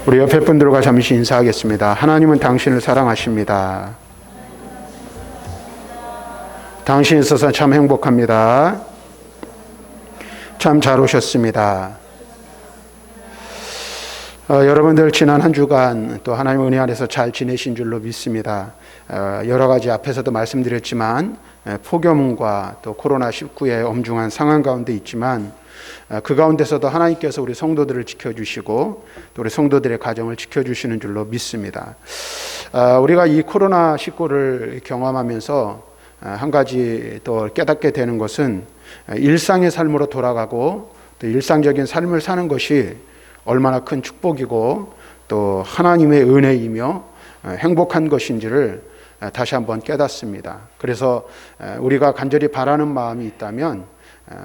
우리 옆에 분들과 잠시 인사하겠습니다. 하나님은 당신을 사랑하십니다. 당신이 있어서 참 행복합니다. 참 잘 오셨습니다. 여러분들 지난 한 주간 또 하나님의 은혜 안에서 잘 지내신 줄로 믿습니다. 여러 가지 앞에서도 말씀드렸지만 폭염과 또 코로나19의 엄중한 상황 가운데 있지만 그 가운데서도 하나님께서 우리 성도들을 지켜주시고 또 우리 성도들의 가정을 지켜주시는 줄로 믿습니다. 우리가 이 코로나19를 경험하면서 한 가지 또 깨닫게 되는 것은 일상의 삶으로 돌아가고 또 일상적인 삶을 사는 것이 얼마나 큰 축복이고 또 하나님의 은혜이며 행복한 것인지를 다시 한번 깨닫습니다. 그래서 우리가 간절히 바라는 마음이 있다면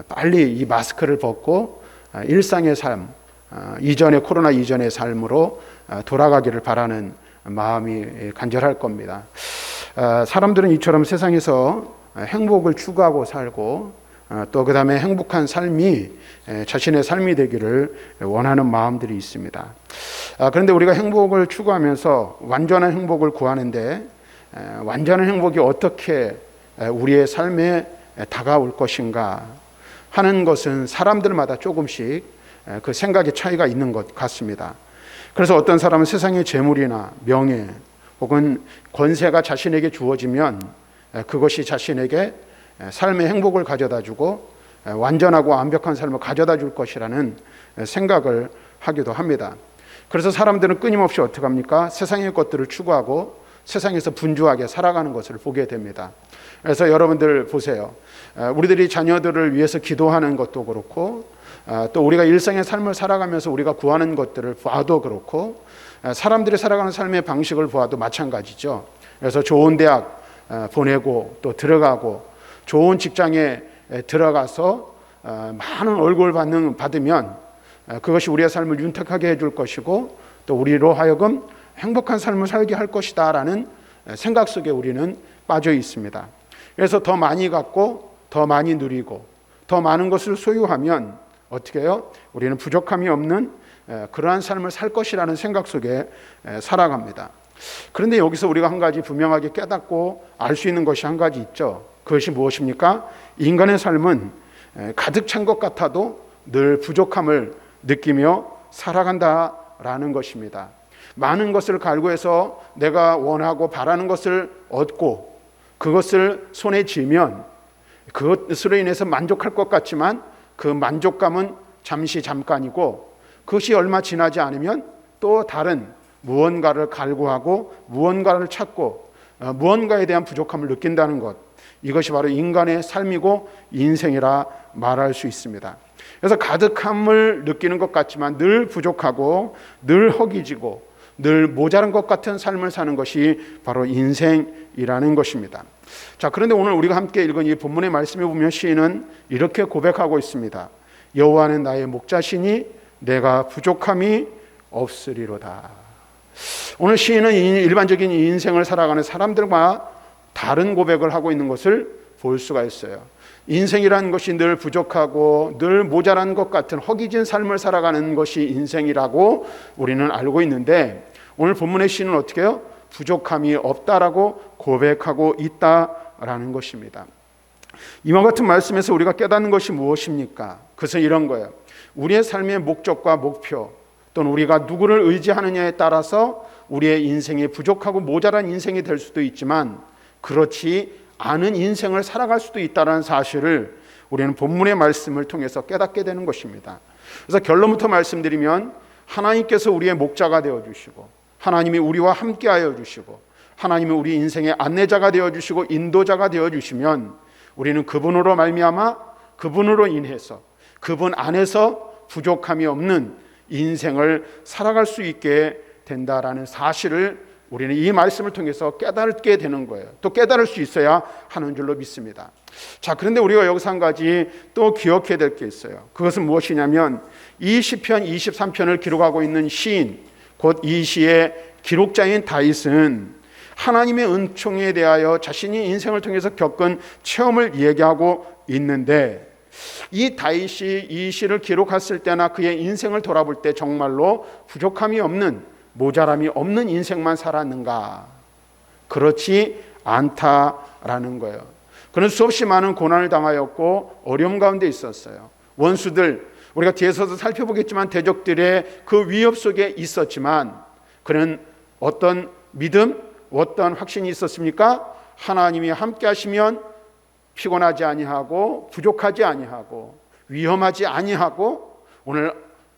빨리 이 마스크를 벗고 일상의 삶, 이전의 코로나 이전의 삶으로 돌아가기를 바라는 마음이 간절할 겁니다. 사람들은 이처럼 세상에서 행복을 추구하고 살고 또 그 다음에 행복한 삶이 자신의 삶이 되기를 원하는 마음들이 있습니다. 그런데 우리가 행복을 추구하면서 완전한 행복을 구하는데 완전한 행복이 어떻게 우리의 삶에 다가올 것인가 하는 것은 사람들마다 조금씩 그 생각의 차이가 있는 것 같습니다. 그래서 어떤 사람은 세상의 재물이나 명예 혹은 권세가 자신에게 주어지면 그것이 자신에게 삶의 행복을 가져다 주고 완전하고 완벽한 삶을 가져다 줄 것이라는 생각을 하기도 합니다. 그래서 사람들은 끊임없이 어떻게 합니까? 세상의 것들을 추구하고 세상에서 분주하게 살아가는 것을 보게 됩니다. 그래서 여러분들 보세요. 우리들이 자녀들을 위해서 기도하는 것도 그렇고 또 우리가 일상의 삶을 살아가면서 우리가 구하는 것들을 봐도 그렇고 사람들이 살아가는 삶의 방식을 보아도 마찬가지죠. 그래서 좋은 대학 보내고 또 들어가고 좋은 직장에 들어가서 많은 얼굴 받으면 그것이 우리의 삶을 윤택하게 해줄 것이고 또 우리로 하여금 행복한 삶을 살게 할 것이다 라는 생각 속에 우리는 빠져 있습니다. 그래서 더 많이 갖고 더 많이 누리고 더 많은 것을 소유하면 어떻게 해요? 우리는 부족함이 없는 그러한 삶을 살 것이라는 생각 속에 살아갑니다. 그런데 여기서 우리가 한 가지 분명하게 깨닫고 알 수 있는 것이 한 가지 있죠. 그것이 무엇입니까? 인간의 삶은 가득 찬 것 같아도 늘 부족함을 느끼며 살아간다라는 것입니다. 많은 것을 갈구해서 내가 원하고 바라는 것을 얻고 그것을 손에 쥐면 그것으로 인해서 만족할 것 같지만 그 만족감은 잠깐이고 그것이 얼마 지나지 않으면 또 다른 무언가를 갈구하고 무언가를 찾고 무언가에 대한 부족함을 느낀다는 것, 이것이 바로 인간의 삶이고 인생이라 말할 수 있습니다. 그래서 가득함을 느끼는 것 같지만 늘 부족하고 늘 허기지고 늘 모자란 것 같은 삶을 사는 것이 바로 인생이라는 것입니다. 자, 그런데 오늘 우리가 함께 읽은 이 본문의 말씀에 보면 시인은 이렇게 고백하고 있습니다. 여호와는 나의 목자시니 내가 부족함이 없으리로다. 오늘 시인은 일반적인 인생을 살아가는 사람들과 다른 고백을 하고 있는 것을 볼 수가 있어요. 인생이라는 것이 늘 부족하고 늘 모자란 것 같은 허기진 삶을 살아가는 것이 인생이라고 우리는 알고 있는데 오늘 본문의 시인은 어떻게 해요? 부족함이 없다라고 고백하고 있다라는 것입니다. 이와 같은 말씀에서 우리가 깨닫는 것이 무엇입니까? 그것은 이런 거예요. 우리의 삶의 목적과 목표 또는 우리가 누구를 의지하느냐에 따라서 우리의 인생이 부족하고 모자란 인생이 될 수도 있지만 그렇지 않은 인생을 살아갈 수도 있다는 사실을 우리는 본문의 말씀을 통해서 깨닫게 되는 것입니다. 그래서 결론부터 말씀드리면 하나님께서 우리의 목자가 되어주시고 하나님이 우리와 함께하여 주시고 하나님이 우리 인생의 안내자가 되어주시고 인도자가 되어주시면 우리는 그분으로 말미암아 그분으로 인해서 그분 안에서 부족함이 없는 인생을 살아갈 수 있게 된다라는 사실을 우리는 이 말씀을 통해서 깨닫게 되는 거예요. 또 깨달을 수 있어야 하는 줄로 믿습니다. 자, 그런데 우리가 여기서 한 가지 또 기억해야 될 게 있어요. 그것은 무엇이냐면 이 시편 23편을 기록하고 있는 시인, 곧 이 시의 기록자인 다윗은 하나님의 은총에 대하여 자신이 인생을 통해서 겪은 체험을 얘기하고 있는데 이 다윗이 이 시를 기록했을 때나 그의 인생을 돌아볼 때 정말로 부족함이 없는 모자람이 없는 인생만 살았는가? 그렇지 않다라는 거예요. 그는 수없이 많은 고난을 당하였고 어려움 가운데 있었어요. 원수들, 우리가 뒤에서도 살펴보겠지만 대적들의 그 위협 속에 있었지만 그는 어떤 믿음, 어떤 확신이 있었습니까? 하나님이 함께 하시면 피곤하지 아니하고 부족하지 아니하고 위험하지 아니하고 오늘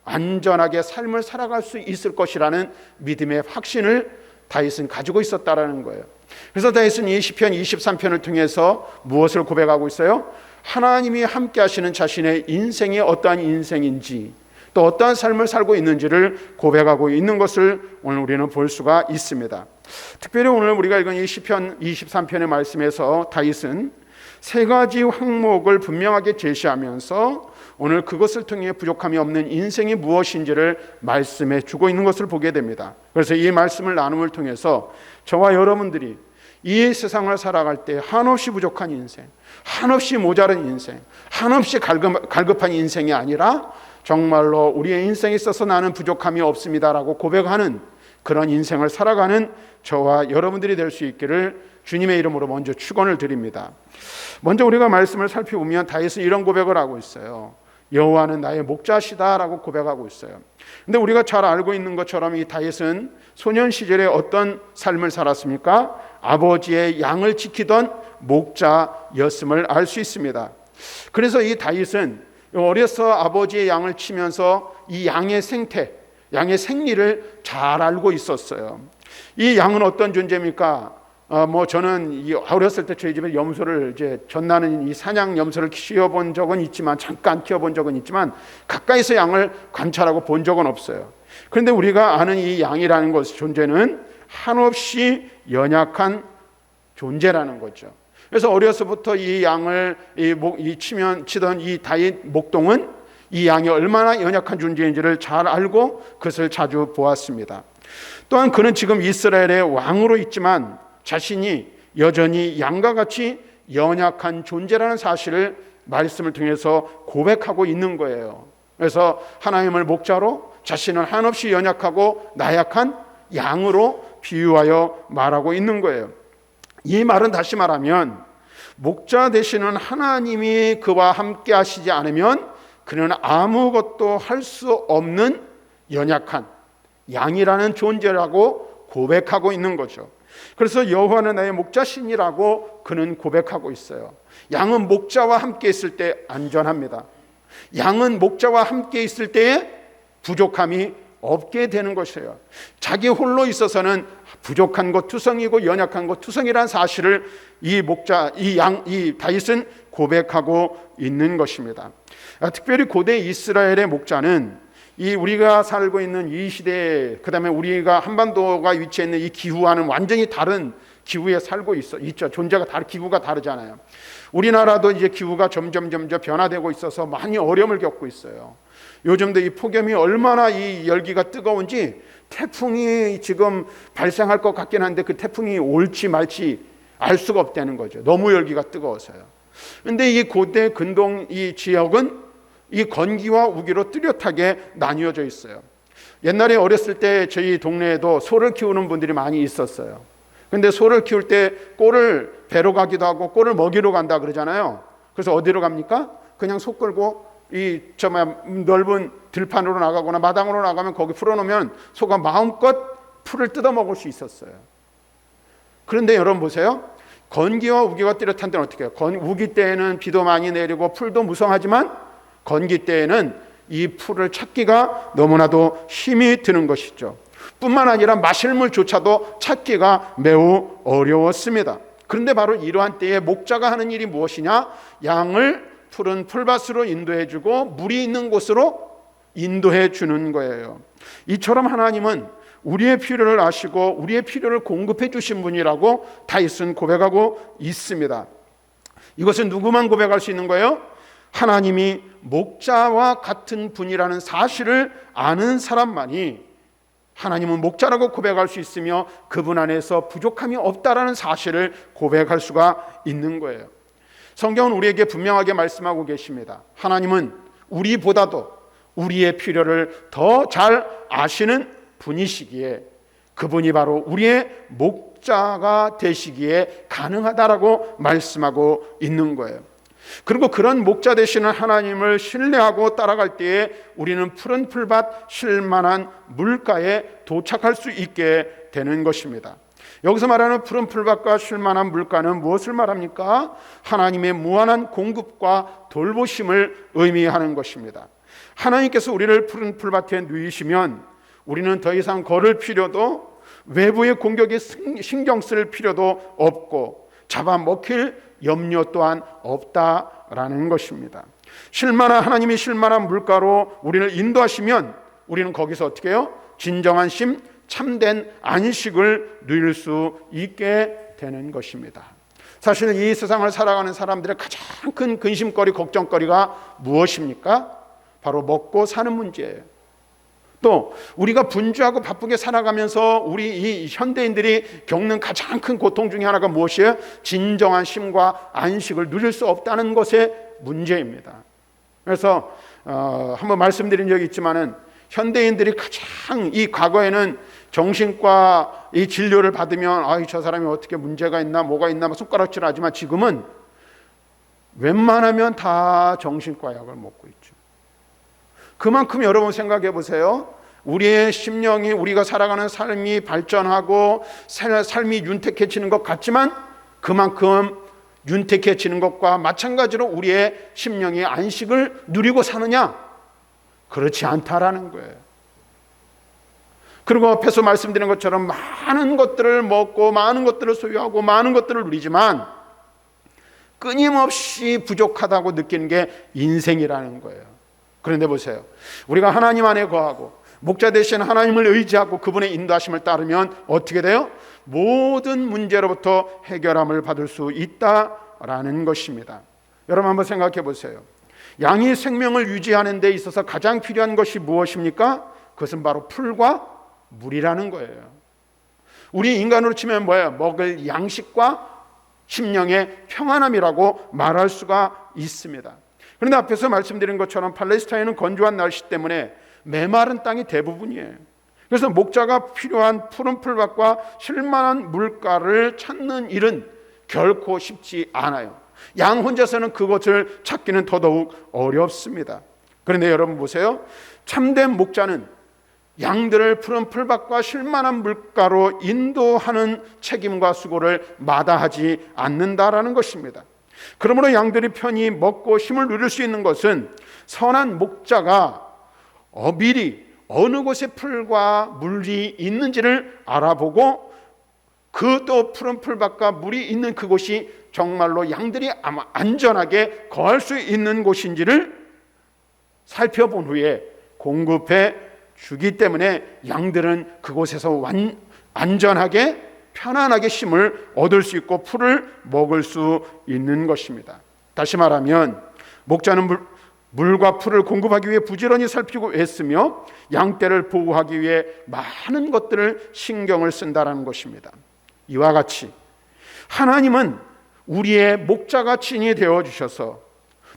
안전하게 삶을 살아갈 수 있을 것이라는 믿음의 확신을 다윗은 가지고 있었다라는 거예요. 그래서 다윗은 이 시편 23편을 통해서 무엇을 고백하고 있어요? 하나님이 함께 하시는 자신의 인생이 어떠한 인생인지 또 어떠한 삶을 살고 있는지를 고백하고 있는 것을 오늘 우리는 볼 수가 있습니다. 특별히 오늘 우리가 읽은 이 시편 23편의 말씀에서 다윗은 세 가지 항목을 분명하게 제시하면서 오늘 그것을 통해 부족함이 없는 인생이 무엇인지를 말씀해 주고 있는 것을 보게 됩니다. 그래서 이 말씀을 나눔을 통해서 저와 여러분들이 이 세상을 살아갈 때 한없이 부족한 인생, 한없이 모자른 인생, 한없이 갈급한 인생이 아니라 정말로 우리의 인생에 있어서 나는 부족함이 없습니다라고 고백하는 그런 인생을 살아가는 저와 여러분들이 될 수 있기를 주님의 이름으로 먼저 축원을 드립니다. 먼저 우리가 말씀을 살펴보면 다윗은 이런 고백을 하고 있어요. 여호와는 나의 목자시다라고 고백하고 있어요. 근데 우리가 잘 알고 있는 것처럼 이 다윗은 소년 시절에 어떤 삶을 살았습니까? 아버지의 양을 지키던 목자였음을 알 수 있습니다. 그래서 이 다윗은 어려서 아버지의 양을 치면서 이 양의 생태, 양의 생리를 잘 알고 있었어요. 이 양은 어떤 존재입니까? 저는 어렸을 때 저희 집에 염소를 이제 전나는 이 사냥 염소를 키워본 적은 있지만 잠깐 키워본 적은 있지만 가까이서 양을 관찰하고 본 적은 없어요. 그런데 우리가 아는 이 양이라는 것 존재는 한없이 연약한 존재라는 거죠. 그래서 어려서부터 이 양을 치던 이 다윗 목동은 이 양이 얼마나 연약한 존재인지를 잘 알고 그것을 자주 보았습니다. 또한 그는 지금 이스라엘의 왕으로 있지만 자신이 여전히 양과 같이 연약한 존재라는 사실을 말씀을 통해서 고백하고 있는 거예요. 그래서 하나님을 목자로 자신은 한없이 연약하고 나약한 양으로 비유하여 말하고 있는 거예요. 이 말은 다시 말하면 목자 되시는 하나님이 그와 함께 하시지 않으면 그는 아무것도 할 수 없는 연약한 양이라는 존재라고 고백하고 있는 거죠. 그래서 여호와는 나의 목자시니라고 그는 고백하고 있어요. 양은 목자와 함께 있을 때 안전합니다. 양은 목자와 함께 있을 때에 부족함이 없게 되는 것이에요. 자기 홀로 있어서는 부족한 것 투성이고 연약한 것 투성이라는 사실을 이 다윗은 고백하고 있는 것입니다. 특별히 고대 이스라엘의 목자는 우리가 살고 있는 이 시대에, 그다음에 우리가 한반도가 위치해 있는 이 기후와는 완전히 다른 기후에 살고 있죠. 기후가 다르잖아요. 우리나라도 이제 기후가 점점 변화되고 있어서 많이 어려움을 겪고 있어요. 요즘도 이 폭염이 얼마나 이 열기가 뜨거운지 태풍이 지금 발생할 것 같긴 한데 그 태풍이 올지 말지 알 수가 없다는 거죠. 너무 열기가 뜨거워서요. 그런데 이 고대 근동 이 지역은 이 건기와 우기로 뚜렷하게 나뉘어져 있어요. 옛날에 어렸을 때 저희 동네에도 소를 키우는 분들이 많이 있었어요. 근데 소를 키울 때 꼴을 배로 가기도 하고 꼴을 먹이러 간다 그러잖아요. 그래서 어디로 갑니까? 그냥 소 끌고 넓은 들판으로 나가거나 마당으로 나가면 거기 풀어놓으면 소가 마음껏 풀을 뜯어 먹을 수 있었어요. 그런데 여러분 보세요. 건기와 우기가 뚜렷한 데는 어떻게 해요? 우기 때에는 비도 많이 내리고 풀도 무성하지만 건기 때에는 이 풀을 찾기가 너무나도 힘이 드는 것이죠. 뿐만 아니라 마실 물조차도 찾기가 매우 어려웠습니다. 그런데 바로 이러한 때에 목자가 하는 일이 무엇이냐? 양을 푸른 풀밭으로 인도해주고 물이 있는 곳으로 인도해 주는 거예요. 이처럼 하나님은 우리의 필요를 아시고 우리의 필요를 공급해 주신 분이라고 다윗은 고백하고 있습니다. 이것은 누구만 고백할 수 있는 거예요? 하나님이 목자와 같은 분이라는 사실을 아는 사람만이 하나님은 목자라고 고백할 수 있으며 그분 안에서 부족함이 없다라는 사실을 고백할 수가 있는 거예요. 성경은 우리에게 분명하게 말씀하고 계십니다. 하나님은 우리보다도 우리의 필요를 더 잘 아시는 분이시기에 그분이 바로 우리의 목자가 되시기에 가능하다라고 말씀하고 있는 거예요. 그리고 그런 목자 되시는 하나님을 신뢰하고 따라갈 때에 우리는 푸른 풀밭 쉴만한 물가에 도착할 수 있게 되는 것입니다. 여기서 말하는 푸른 풀밭과 쉴만한 물가는 무엇을 말합니까? 하나님의 무한한 공급과 돌보심을 의미하는 것입니다. 하나님께서 우리를 푸른 풀밭에 누이시면 우리는 더 이상 걸을 필요도, 외부의 공격에 신경 쓸 필요도 없고 잡아먹힐 염려 또한 없다라는 것입니다. 하나님이 쉴만한 물가로 우리를 인도하시면 우리는 거기서 어떻게 해요? 진정한 쉼, 참된 안식을 누릴 수 있게 되는 것입니다. 사실 이 세상을 살아가는 사람들의 가장 큰 근심거리, 걱정거리가 무엇입니까? 바로 먹고 사는 문제예요. 또 우리가 분주하고 바쁘게 살아가면서 우리 이 현대인들이 겪는 가장 큰 고통 중에 하나가 무엇이에요? 진정한 쉼과 안식을 누릴 수 없다는 것의 문제입니다. 그래서 한번 말씀드린 적이 있지만은 현대인들이 가장 이 과거에는 정신과 이 진료를 받으면 저 사람이 어떻게 문제가 있나 뭐가 있나 손가락질 하지만 지금은 웬만하면 다 정신과 약을 먹고 있죠. 그만큼 여러분 생각해 보세요. 우리의 심령이, 우리가 살아가는 삶이 발전하고 삶이 윤택해지는 것 같지만 그만큼 윤택해지는 것과 마찬가지로 우리의 심령이 안식을 누리고 사느냐? 그렇지 않다라는 거예요. 그리고 앞에서 말씀드린 것처럼 많은 것들을 먹고 많은 것들을 소유하고 많은 것들을 누리지만 끊임없이 부족하다고 느끼는 게 인생이라는 거예요. 그런데 보세요. 우리가 하나님 안에 거하고 목자 되신 하나님을 의지하고 그분의 인도하심을 따르면 어떻게 돼요? 모든 문제로부터 해결함을 받을 수 있다라는 것입니다. 여러분 한번 생각해 보세요. 양이 생명을 유지하는 데 있어서 가장 필요한 것이 무엇입니까? 그것은 바로 풀과 물이라는 거예요. 우리 인간으로 치면 뭐예요? 먹을 양식과 심령의 평안함이라고 말할 수가 있습니다. 그런데 앞에서 말씀드린 것처럼 팔레스타인은 건조한 날씨 때문에 메마른 땅이 대부분이에요. 그래서 목자가 필요한 푸른 풀밭과 쉴만한 물가를 찾는 일은 결코 쉽지 않아요. 양 혼자서는 그것을 찾기는 더더욱 어렵습니다. 그런데 여러분 보세요. 참된 목자는 양들을 푸른 풀밭과 쉴만한 물가로 인도하는 책임과 수고를 마다하지 않는다라는 것입니다. 그러므로 양들이 편히 먹고 힘을 누릴 수 있는 것은 선한 목자가 미리 어느 곳에 풀과 물이 있는지를 알아보고 그 또 푸른 풀밭과 물이 있는 그곳이 정말로 양들이 아마 안전하게 거할 수 있는 곳인지를 살펴본 후에 공급해 주기 때문에 양들은 그곳에서 안전하게 편안하게 쉼을 얻을 수 있고 풀을 먹을 수 있는 것입니다. 다시 말하면 목자는 물과 풀을 공급하기 위해 부지런히 살피고 애쓰며 양떼를 보호하기 위해 많은 것들을 신경을 쓴다는 것입니다. 이와 같이 하나님은 우리의 목자같이 되어주셔서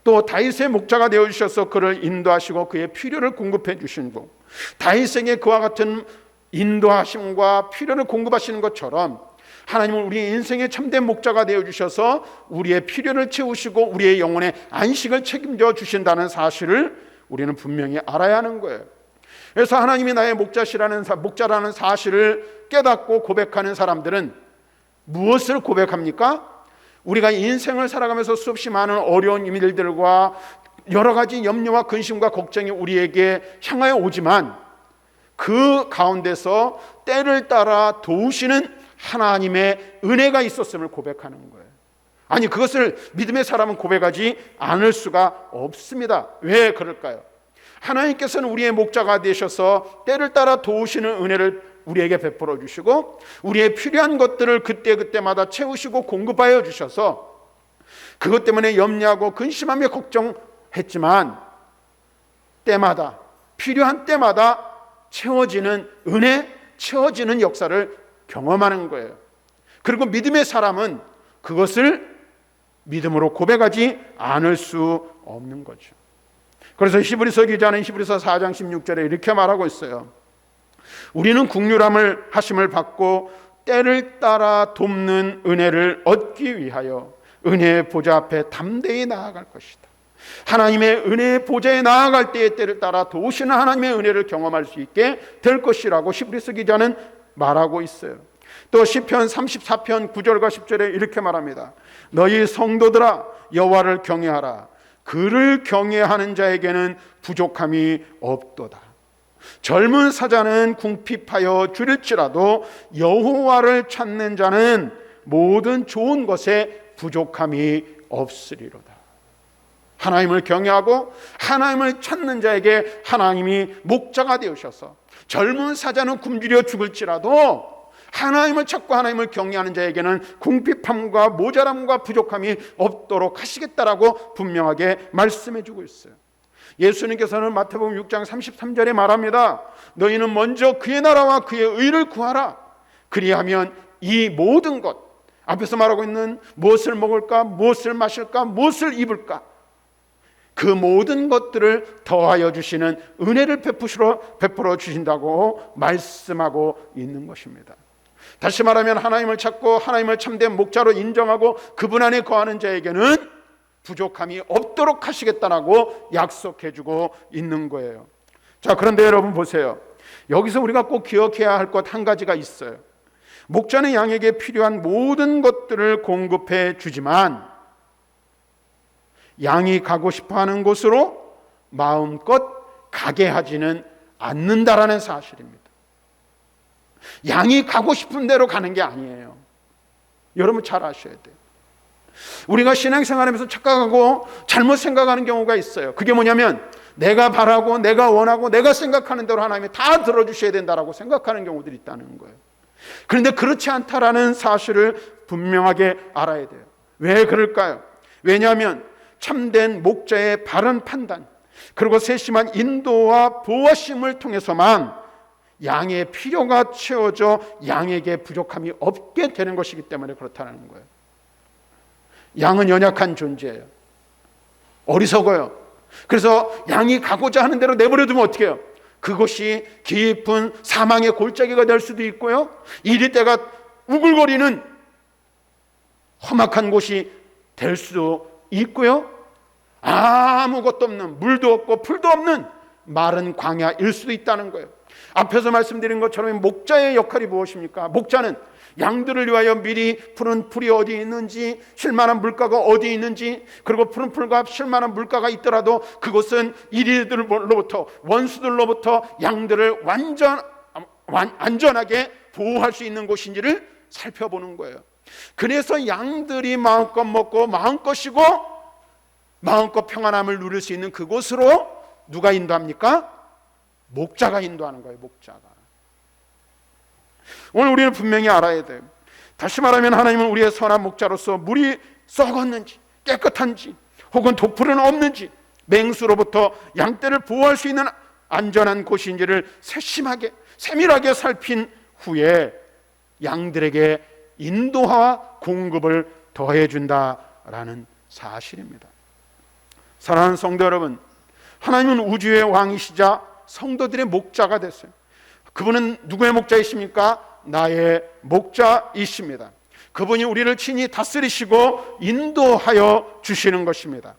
또 다윗의 목자가 되어주셔서 그를 인도하시고 그의 필요를 공급해 주시고 다윗에게 그와 같은 인도하심과 필요를 공급하시는 것처럼 하나님은 우리 인생의 참된 목자가 되어주셔서 우리의 필요를 채우시고 우리의 영혼의 안식을 책임져 주신다는 사실을 우리는 분명히 알아야 하는 거예요. 그래서 하나님이 나의 목자라는 사실을 깨닫고 고백하는 사람들은 무엇을 고백합니까? 우리가 인생을 살아가면서 수없이 많은 어려운 일들과 여러 가지 염려와 근심과 걱정이 우리에게 향하여 오지만 그 가운데서 때를 따라 도우시는 하나님의 은혜가 있었음을 고백하는 거예요. 아니 그것을 믿음의 사람은 고백하지 않을 수가 없습니다. 왜 그럴까요? 하나님께서는 우리의 목자가 되셔서 때를 따라 도우시는 은혜를 우리에게 베풀어 주시고 우리의 필요한 것들을 그때그때마다 채우시고 공급하여 주셔서 그것 때문에 염려하고 근심하며 걱정했지만 때마다 필요한 때마다 채워지는 은혜, 채워지는 역사를 경험하는 거예요. 그리고 믿음의 사람은 그것을 믿음으로 고백하지 않을 수 없는 거죠. 그래서 히브리서 기자는 히브리서 4장 16절에 이렇게 말하고 있어요. 우리는 국률함을 하심을 받고 때를 따라 돕는 은혜를 얻기 위하여 은혜의 보좌 앞에 담대히 나아갈 것이다. 하나님의 은혜의 보좌에 나아갈 때의 때를 따라 도우시는 하나님의 은혜를 경험할 수 있게 될 것이라고 히브리서 기자는 말하고 있어요. 또 시편 34편 9절과 10절에 이렇게 말합니다. 너희 성도들아 여호와를 경외하라. 그를 경외하는 자에게는 부족함이 없도다. 젊은 사자는 궁핍하여 줄일지라도 여호와를 찾는 자는 모든 좋은 것에 부족함이 없으리로다. 하나님을 경외하고 하나님을 찾는 자에게 하나님이 목자가 되어셔서 젊은 사자는 굶주려 죽을지라도 하나님을 찾고 하나님을 경외하는 자에게는 궁핍함과 모자람과 부족함이 없도록 하시겠다라고 분명하게 말씀해 주고 있어요. 예수님께서는 마태복음 6장 33절에 말합니다. 너희는 먼저 그의 나라와 그의 의를 구하라. 그리하면 이 모든 것, 앞에서 말하고 있는 무엇을 먹을까, 무엇을 마실까, 무엇을 입을까, 그 모든 것들을 더하여 주시는 은혜를 베풀어 주신다고 말씀하고 있는 것입니다. 다시 말하면 하나님을 찾고 하나님을 참된 목자로 인정하고 그분 안에 거하는 자에게는 부족함이 없도록 하시겠다라고 약속해주고 있는 거예요. 자, 그런데 여러분 보세요. 여기서 우리가 꼭 기억해야 할 것 한 가지가 있어요. 목자는 양에게 필요한 모든 것들을 공급해 주지만 양이 가고 싶어하는 곳으로 마음껏 가게 하지는 않는다라는 사실입니다. 양이 가고 싶은 대로 가는 게 아니에요. 여러분 잘 아셔야 돼요. 우리가 신앙생활하면서 착각하고 잘못 생각하는 경우가 있어요. 그게 뭐냐면 내가 바라고 내가 원하고 내가 생각하는 대로 하나님이 다 들어주셔야 된다라고 생각하는 경우들이 있다는 거예요. 그런데 그렇지 않다라는 사실을 분명하게 알아야 돼요. 왜 그럴까요? 왜냐하면 참된 목자의 바른 판단 그리고 세심한 인도와 보호심을 통해서만 양의 필요가 채워져 양에게 부족함이 없게 되는 것이기 때문에 그렇다는 거예요. 양은 연약한 존재예요. 어리석어요. 그래서 양이 가고자 하는 대로 내버려두면 어떻게 해요? 그것이 깊은 사망의 골짜기가 될 수도 있고요, 이리때가 우글거리는 험악한 곳이 될 수도 있고요, 아무것도 없는, 물도 없고 풀도 없는 마른 광야일 수도 있다는 거예요. 앞에서 말씀드린 것처럼 목자의 역할이 무엇입니까? 목자는 양들을 위하여 미리 푸른 풀이 어디 있는지, 쉴만한 물가가 어디 있는지, 그리고 푸른 풀과 쉴만한 물가가 있더라도 그것은 이리들로부터, 원수들로부터 양들을 안전하게 보호할 수 있는 곳인지를 살펴보는 거예요. 그래서 양들이 마음껏 먹고 마음껏 쉬고 마음껏 평안함을 누릴 수 있는 그곳으로 누가 인도합니까? 목자가 인도하는 거예요. 목자가. 오늘 우리는 분명히 알아야 돼요. 다시 말하면 하나님은 우리의 선한 목자로서 물이 썩었는지 깨끗한지 혹은 독풀은 없는지 맹수로부터 양떼를 보호할 수 있는 안전한 곳인지를 세심하게 세밀하게 살핀 후에 양들에게 인도와 공급을 더해준다라는 사실입니다. 사랑하는 성도 여러분, 하나님은 우주의 왕이시자 성도들의 목자가 됐어요. 그분은 누구의 목자이십니까? 나의 목자이십니다. 그분이 우리를 친히 다스리시고 인도하여 주시는 것입니다.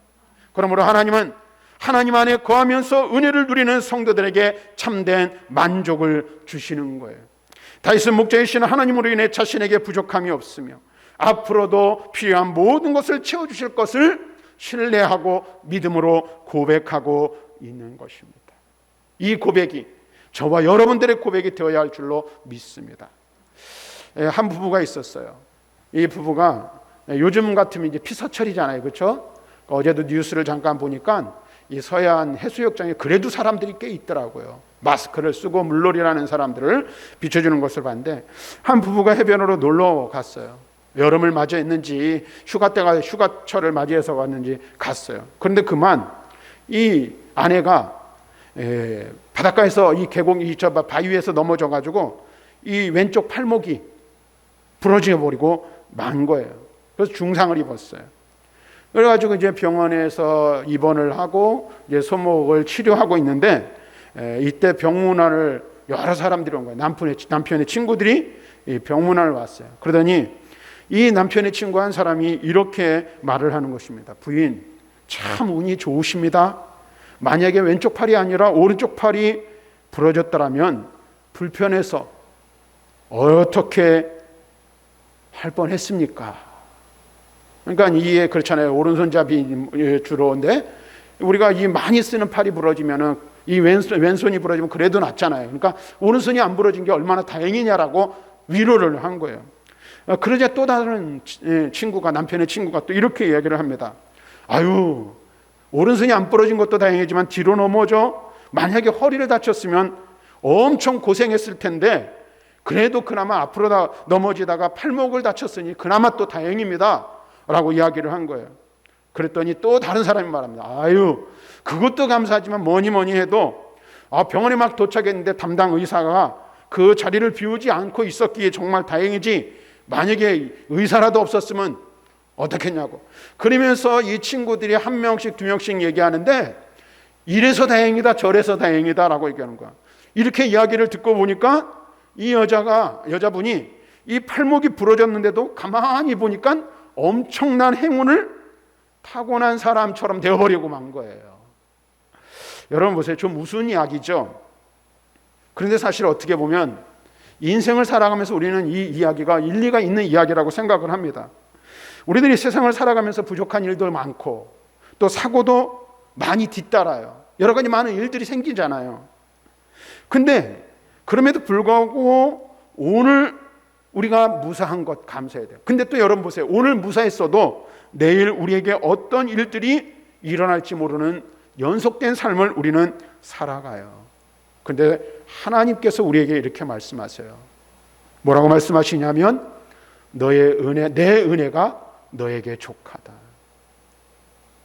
그러므로 하나님은 하나님 안에 거하면서 은혜를 누리는 성도들에게 참된 만족을 주시는 거예요. 다윗은 목자이신 하나님으로 인해 자신에게 부족함이 없으며 앞으로도 필요한 모든 것을 채워주실 것을 신뢰하고 믿음으로 고백하고 있는 것입니다. 이 고백이 저와 여러분들의 고백이 되어야 할 줄로 믿습니다. 한 부부가 있었어요. 이 부부가 요즘 같으면 이제 피서철이잖아요, 그렇죠? 어제도 뉴스를 잠깐 보니까 이 서해안 해수욕장에 그래도 사람들이 꽤 있더라고요. 마스크를 쓰고 물놀이라는 사람들을 비춰주는 것을 봤는데 한 부부가 해변으로 놀러 갔어요. 여름을 맞이했는지 휴가철을 맞이해서 갔는지 갔어요. 그런데 그만 이 아내가 바닷가에서 이 계곡 바위 위에서 넘어져 가지고 이 왼쪽 팔목이 부러져 버리고 만 거예요. 그래서 중상을 입었어요. 그래가지고 이제 병원에서 입원을 하고 이제 손목을 치료하고 있는데 이때 병문안을 여러 사람들이 온 거예요. 남편의 친구들이 이 병문안을 왔어요. 그러더니 이 남편의 친구 한 사람이 이렇게 말을 하는 것입니다. 부인, 참 운이 좋으십니다. 만약에 왼쪽 팔이 아니라 오른쪽 팔이 부러졌더라면 불편해서 어떻게 할 뻔했습니까? 그러니까 이게 그렇잖아요. 오른손잡이 주로인데 우리가 이 많이 쓰는 팔이 부러지면은 이 왼손이 부러지면 그래도 낫잖아요. 그러니까 오른손이 안 부러진 게 얼마나 다행이냐라고 위로를 한 거예요. 그러자 또 다른 친구가, 남편의 친구가 또 이렇게 이야기를 합니다. 아유, 오른손이 안 부러진 것도 다행이지만 뒤로 넘어져 만약에 허리를 다쳤으면 엄청 고생했을 텐데 그래도 그나마 앞으로 넘어지다가 팔목을 다쳤으니 그나마 또 다행입니다 라고 이야기를 한 거예요. 그랬더니 또 다른 사람이 말합니다. 아유, 그것도 감사하지만 뭐니 해도 병원에 막 도착했는데 담당 의사가 그 자리를 비우지 않고 있었기에 정말 다행이지 만약에 의사라도 없었으면 어떻겠냐고. 그러면서 이 친구들이 한 명씩 두 명씩 얘기하는데 이래서 다행이다 저래서 다행이다 라고 얘기하는 거야. 이렇게 이야기를 듣고 보니까 이 여자분이 이 팔목이 부러졌는데도 가만히 보니까 엄청난 행운을 타고난 사람처럼 되어버리고 만 거예요. 여러분 보세요. 좀 우스운 이야기죠. 그런데 사실 어떻게 보면 인생을 살아가면서 우리는 이 이야기가 일리가 있는 이야기라고 생각을 합니다. 우리들이 세상을 살아가면서 부족한 일도 많고 또 사고도 많이 뒤따라요. 여러 가지 많은 일들이 생기잖아요. 근데 그럼에도 불구하고 오늘 우리가 무사한 것 감사해야 돼요. 근데 또 여러분 보세요. 오늘 무사했어도 내일 우리에게 어떤 일들이 일어날지 모르는 연속된 삶을 우리는 살아가요. 근데 하나님께서 우리에게 이렇게 말씀하세요. 뭐라고 말씀하시냐면 내 은혜가 너에게 족하다.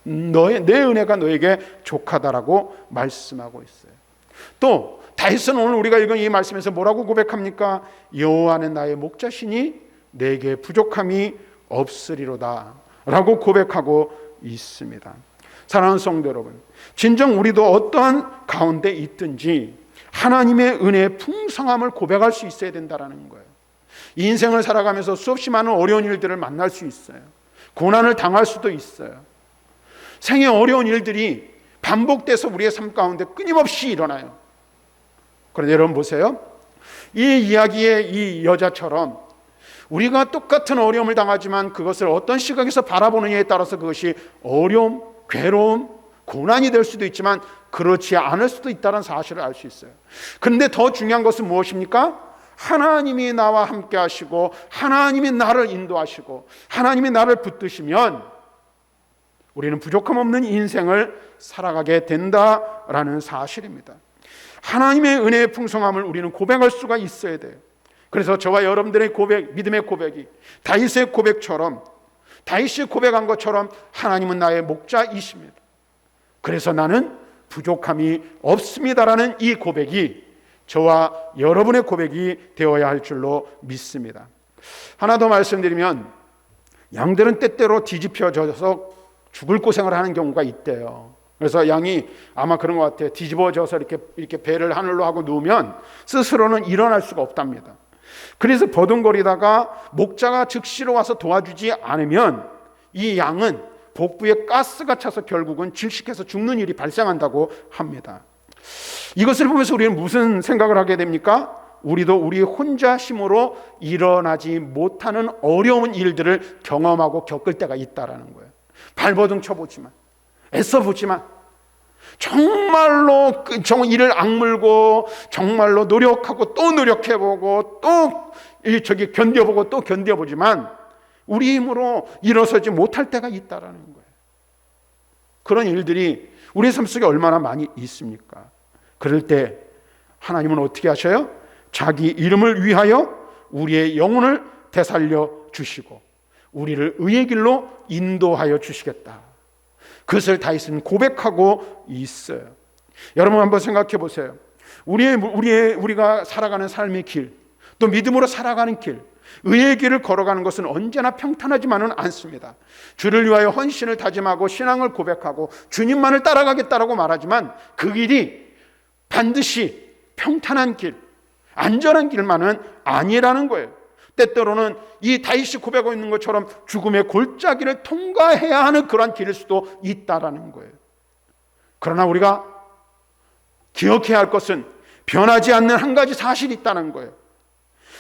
내 은혜가 너에게 족하다라고 말씀하고 있어요. 또 다윗은 오늘 우리가 읽은 이 말씀에서 뭐라고 고백합니까? 여호와는 나의 목자시니 내게 부족함이 없으리로다 라고 고백하고 있습니다. 사랑하는 성도 여러분, 진정 우리도 어떠한 가운데 있든지 하나님의 은혜의 풍성함을 고백할 수 있어야 된다는 거예요. 인생을 살아가면서 수없이 많은 어려운 일들을 만날 수 있어요. 고난을 당할 수도 있어요. 생의 어려운 일들이 반복돼서 우리의 삶 가운데 끊임없이 일어나요. 그런데 여러분 보세요. 이 이야기의 이 여자처럼 우리가 똑같은 어려움을 당하지만 그것을 어떤 시각에서 바라보느냐에 따라서 그것이 어려움, 괴로움, 고난이 될 수도 있지만 그렇지 않을 수도 있다는 사실을 알 수 있어요. 그런데 더 중요한 것은 무엇입니까? 하나님이 나와 함께 하시고 하나님이 나를 인도하시고 하나님이 나를 붙드시면 우리는 부족함 없는 인생을 살아가게 된다라는 사실입니다. 하나님의 은혜의 풍성함을 우리는 고백할 수가 있어야 돼요. 그래서 저와 여러분들의 고백, 믿음의 고백이 다윗의 고백처럼, 다윗이 고백한 것처럼 하나님은 나의 목자이십니다. 그래서 나는 부족함이 없습니다라는 이 고백이 저와 여러분의 고백이 되어야 할 줄로 믿습니다. 하나 더 말씀드리면 양들은 때때로 뒤집혀져서 죽을 고생을 하는 경우가 있대요. 그래서 양이 아마 그런 것 같아요. 뒤집어져서 이렇게 배를 하늘로 하고 누우면 스스로는 일어날 수가 없답니다. 그래서 버둥거리다가 목자가 즉시로 와서 도와주지 않으면 이 양은 복부에 가스가 차서 결국은 질식해서 죽는 일이 발생한다고 합니다. 이것을 보면서 우리는 무슨 생각을 하게 됩니까? 우리도 우리 혼자 힘으로 일어나지 못하는 어려운 일들을 경험하고 겪을 때가 있다라는 거예요. 발버둥 쳐보지만, 애써보지만, 정말로 이를 악물고 정말로 노력하고 또 노력해보고 또 견뎌보고 또 견뎌보지만 우리 힘으로 일어서지 못할 때가 있다라는 거예요. 그런 일들이 우리의 삶 속에 얼마나 많이 있습니까? 그럴 때 하나님은 어떻게 하셔요? 자기 이름을 위하여 우리의 영혼을 되살려 주시고 우리를 의의 길로 인도하여 주시겠다. 그것을 다윗은 고백하고 있어요. 여러분 한번 생각해 보세요. 우리가 살아가는 삶의 길, 또 믿음으로 살아가는 길, 의의 길을 걸어가는 것은 언제나 평탄하지만은 않습니다. 주를 위하여 헌신을 다짐하고 신앙을 고백하고 주님만을 따라가겠다라고 말하지만 그 길이 반드시 평탄한 길, 안전한 길만은 아니라는 거예요. 때때로는 이 다윗이 고백하고 있는 것처럼 죽음의 골짜기를 통과해야 하는 그러한 길일 수도 있다라는 거예요. 그러나 우리가 기억해야 할 것은 변하지 않는 한 가지 사실이 있다는 거예요.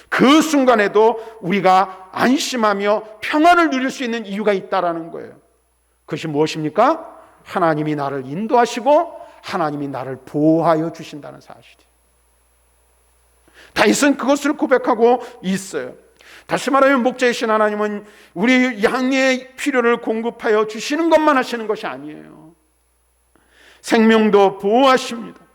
그 순간에도 우리가 안심하며 평안을 누릴 수 있는 이유가 있다라는 거예요. 그것이 무엇입니까? 하나님이 나를 인도하시고 하나님이 나를 보호하여 주신다는 사실이에요. 다윗은 그것을 고백하고 있어요. 다시 말하면 목자이신 하나님은 우리 양의 필요를 공급하여 주시는 것만 하시는 것이 아니에요. 생명도 보호하십니다.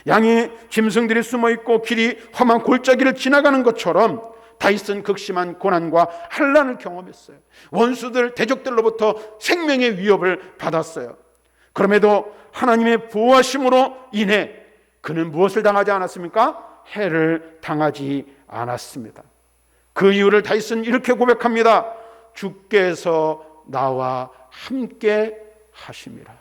양의 짐승들이 숨어있고 길이 험한 골짜기를 지나가는 것처럼 다윗은 극심한 고난과 환난을 경험했어요. 원수들, 대적들로부터 생명의 위협을 받았어요. 그럼에도 하나님의 보호하심으로 인해 그는 무엇을 당하지 않았습니까? 해를 당하지 않았습니다. 그 이유를 다윗은 이렇게 고백합니다. 주께서 나와 함께 하심이라.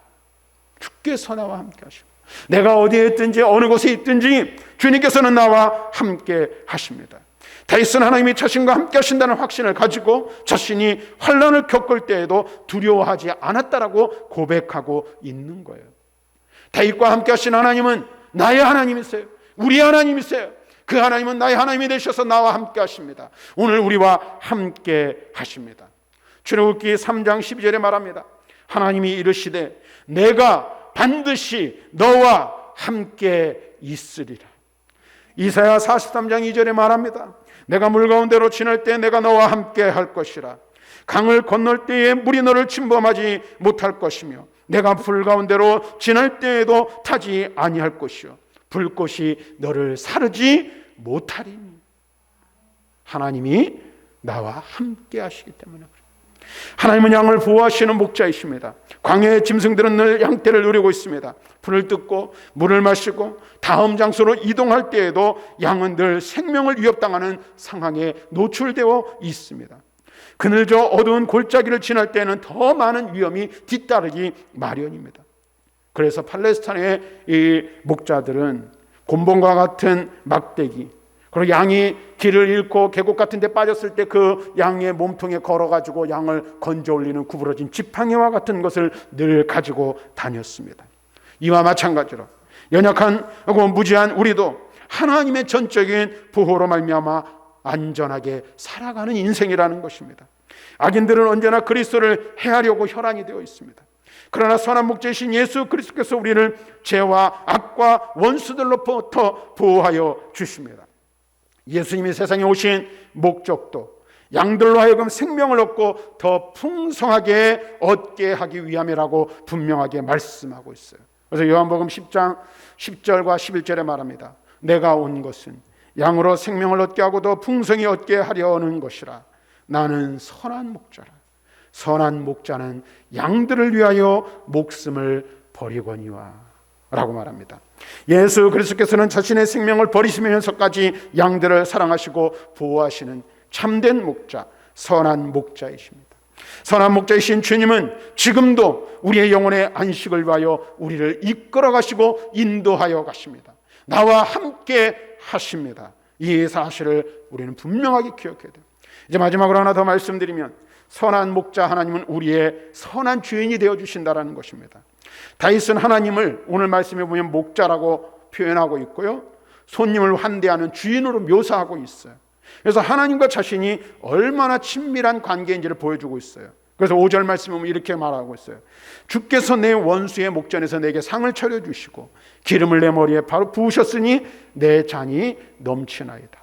주께서 나와 함께 하십니다. 내가 어디에 있든지 어느 곳에 있든지 주님께서는 나와 함께 하십니다. 다윗은 하나님이 자신과 함께 하신다는 확신을 가지고 자신이 환난을 겪을 때에도 두려워하지 않았다라고 고백하고 있는 거예요. 다윗과 함께 하신 하나님은 나의 하나님이세요. 우리의 하나님이세요. 그 하나님은 나의 하나님이 되셔서 나와 함께 하십니다. 오늘 우리와 함께 하십니다. 출애굽기 3장 12절에 말합니다. 하나님이 이르시되 내가 반드시 너와 함께 있으리라. 이사야 43장 2절에 말합니다. 내가 물 가운데로 지날 때 내가 너와 함께 할 것이라. 강을 건널 때에 물이 너를 침범하지 못할 것이며 내가 불 가운데로 지날 때에도 타지 아니할 것이요 불꽃이 너를 사르지 못하리니. 하나님이 나와 함께 하시기 때문에 그래요. 하나님은 양을 보호하시는 목자이십니다. 광야의 짐승들은 늘 양떼를 누리고 있습니다. 불을 뜯고 물을 마시고 다음 장소로 이동할 때에도 양은 늘 생명을 위협당하는 상황에 노출되어 있습니다. 그늘져 어두운 골짜기를 지날 때는 더 많은 위험이 뒤따르기 마련입니다. 그래서 팔레스타인의 이 목자들은 곤봉과 같은 막대기, 그리고 양이 길을 잃고 계곡 같은 데 빠졌을 때 그 양의 몸통에 걸어가지고 양을 건져 올리는 구부러진 지팡이와 같은 것을 늘 가지고 다녔습니다. 이와 마찬가지로 연약하고 무지한 우리도 하나님의 전적인 보호로 말미암아 안전하게 살아가는 인생이라는 것입니다. 악인들은 언제나 그리스도를 해하려고 혈안이 되어 있습니다. 그러나 선한 목자이신 예수 그리스도께서 우리를 죄와 악과 원수들로부터 보호하여 주십니다. 예수님이 세상에 오신 목적도 양들로 하여금 생명을 얻고 더 풍성하게 얻게 하기 위함이라고 분명하게 말씀하고 있어요. 그래서 요한복음 10장 10절과 11절에 말합니다. 내가 온 것은 양으로 생명을 얻게 하고 더 풍성히 얻게 하려는 것이라. 나는 선한 목자라. 선한 목자는 양들을 위하여 목숨을 버리거니와 라고 말합니다. 예수 그리스도께서는 자신의 생명을 버리시면서까지 양들을 사랑하시고 보호하시는 참된 목자, 선한 목자이십니다. 선한 목자이신 주님은 지금도 우리의 영혼의 안식을 위하여 우리를 이끌어 가시고 인도하여 가십니다. 나와 함께 하십니다. 이 사실을 우리는 분명하게 기억해야 돼요. 이제 마지막으로 하나 더 말씀드리면 선한 목자 하나님은 우리의 선한 주인이 되어주신다는 것입니다. 다윗은 하나님을 오늘 말씀해 보면 목자라고 표현하고 있고요, 손님을 환대하는 주인으로 묘사하고 있어요. 그래서 하나님과 자신이 얼마나 친밀한 관계인지를 보여주고 있어요. 그래서 5절 말씀에 보면 이렇게 말하고 있어요. 주께서 내 원수의 목전에서 내게 상을 차려주시고 기름을 내 머리에 바로 부으셨으니 내 잔이 넘치나이다.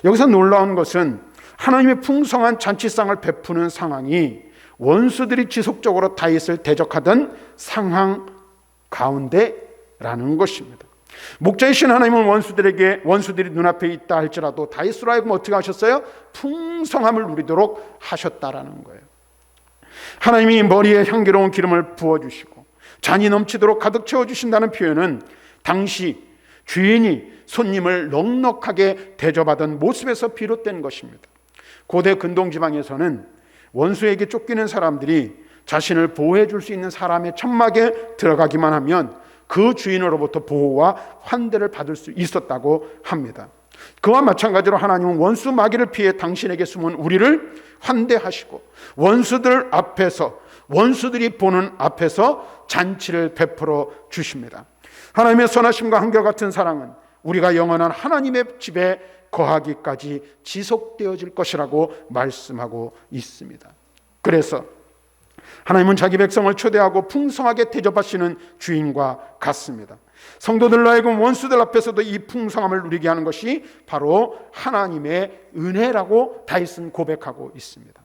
여기서 놀라운 것은 하나님의 풍성한 잔치상을 베푸는 상황이 원수들이 지속적으로 다윗을 대적하던 상황 가운데라는 것입니다. 목자이신 하나님은 원수들이 눈앞에 있다 할지라도 다윗으로 하여금 어떻게 하셨어요? 풍성함을 누리도록 하셨다라는 거예요. 하나님이 머리에 향기로운 기름을 부어주시고 잔이 넘치도록 가득 채워주신다는 표현은 당시 주인이 손님을 넉넉하게 대접하던 모습에서 비롯된 것입니다. 고대 근동지방에서는 원수에게 쫓기는 사람들이 자신을 보호해 줄 수 있는 사람의 천막에 들어가기만 하면 그 주인으로부터 보호와 환대를 받을 수 있었다고 합니다. 그와 마찬가지로 하나님은 원수 마귀를 피해 당신에게 숨은 우리를 환대하시고 원수들 앞에서, 원수들이 보는 앞에서 잔치를 베풀어 주십니다. 하나님의 선하심과 한결같은 사랑은 우리가 영원한 하나님의 집에 거하기까지 지속되어질 것이라고 말씀하고 있습니다. 그래서 하나님은 자기 백성을 초대하고 풍성하게 대접하시는 주인과 같습니다. 성도들로 하여금 원수들 앞에서도 이 풍성함을 누리게 하는 것이 바로 하나님의 은혜라고 다윗은 고백하고 있습니다.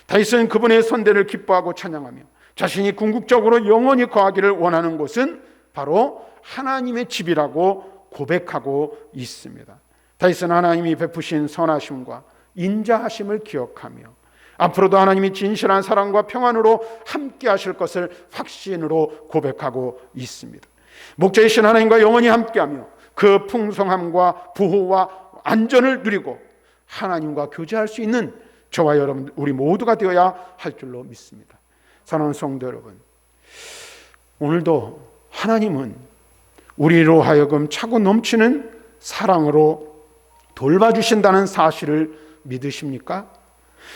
다윗은 그분의 선대를 기뻐하고 찬양하며 자신이 궁극적으로 영원히 거하기를 원하는 곳은 바로 하나님의 집이라고 고백하고 있습니다. 다윗은 하나님이 베푸신 선하심과 인자하심을 기억하며 앞으로도 하나님이 진실한 사랑과 평안으로 함께 하실 것을 확신으로 고백하고 있습니다. 목자이신 하나님과 영원히 함께하며 그 풍성함과 보호와 안전을 누리고 하나님과 교제할 수 있는 저와 여러분 우리 모두가 되어야 할 줄로 믿습니다. 사랑하는 성도 여러분, 오늘도 하나님은 우리로 하여금 차고 넘치는 사랑으로 돌봐주신다는 사실을 믿으십니까?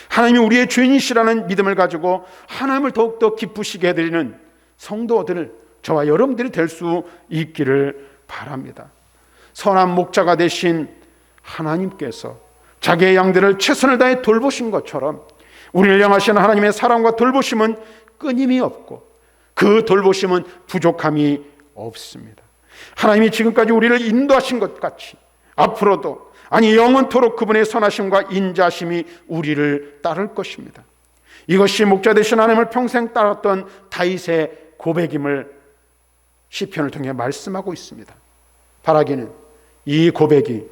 하나님이 우리의 주인이시라는 믿음을 가지고 하나님을 더욱더 기쁘시게 해드리는 성도들, 저와 여러분들이 될 수 있기를 바랍니다. 선한 목자가 되신 하나님께서 자기의 양들을 최선을 다해 돌보신 것처럼 우리를 향하신 하나님의 사랑과 돌보심은 끊임이 없고 그 돌보심은 부족함이 없습니다. 하나님이 지금까지 우리를 인도하신 것 같이 앞으로도, 아니 영원토록 그분의 선하심과 인자심이 우리를 따를 것입니다. 이것이 목자 되신 하나님을 평생 따랐던 다윗의 고백임을 시편을 통해 말씀하고 있습니다. 바라기는 이 고백이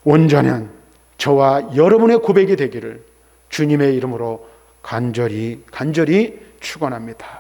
온전한 저와 여러분의 고백이 되기를 주님의 이름으로 간절히 축원합니다.